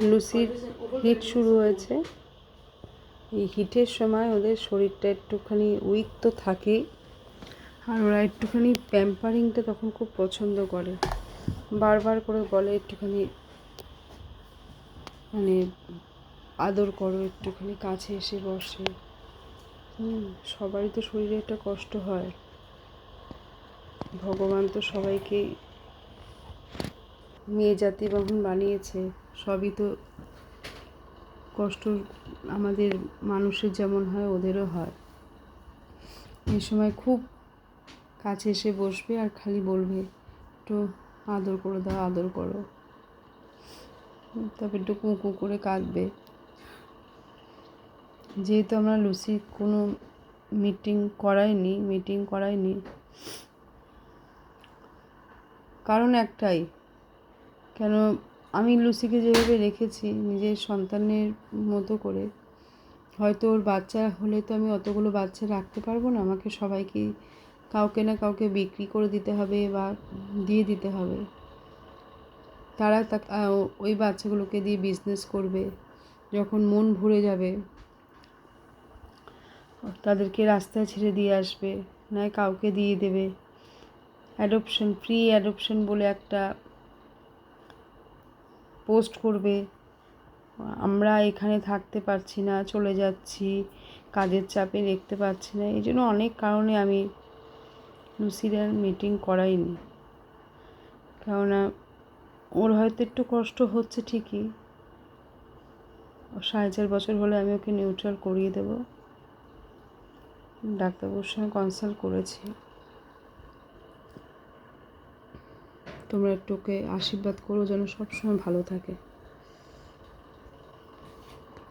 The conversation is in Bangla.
লুসির হিট শুরু হয়েছে। এই হিটের সময় ওদের শরীরটা একটুখানি উইক তো থাকেই, আর ওরা একটুখানি প্যাম্পারিংটা তখন খুব পছন্দ করে, বারবার করে বলে একটুখানি মানে আদর করো, একটুখানি কাছে এসে বসে। সবারই তো শরীরে একটা কষ্ট হয়, ভগবান তো সবাইকে মেয়ে জাতি যখন বানিয়েছে, সবই তো কষ্ট আমাদের মানুষের যেমন হয় ওদেরও হয়। এই সময় খুব কাছে এসে বসবে আর খালি বলবে একটু আদর করে দাও, আদর করো, তারপর একটু কুঁকু করে কাঁদবে। যেহেতু আমরা লুসির কোনো মিটিং করাইনি, কারণ একটাই, কেন আমি লুসিকে যেভাবে রেখেছি নিজের সন্তানের মতো করে, হয়তো ওর বাচ্চা হলে তো আমি অতগুলো বাচ্চা রাখতে পারবো না, আমাকে সবাইকে কাউকে না কাউকে বিক্রি করে দিতে হবে বা দিয়ে দিতে হবে। তারা ওই বাচ্চাগুলোকে দিয়ে বিজনেস করবে, যখন মন ভরে যাবে তাদেরকে রাস্তায় ছেড়ে দিয়ে আসবে, নয় কাউকে দিয়ে দেবে। ফ্রি অ্যাডপশন বলে একটা পোস্ট করবে, আমরা এখানে থাকতে পারছি না, চলে যাচ্ছি, কাজের চাপে দেখতে পাচ্ছি না। এই জন্য অনেক কারণে আমি লুসির মিটিং করাইনি। কেননা ওর হয়তো একটু কষ্ট হচ্ছে ঠিকই, 4.5 বছর হলে আমি ওকে নিউট্রাল করিয়ে দেব। ডাক্তারবাবুর সঙ্গে কনসাল্ট করেছি। তোমরা একটু ওকে আশীর্বাদ করো যেন সবসময় ভালো থাকে।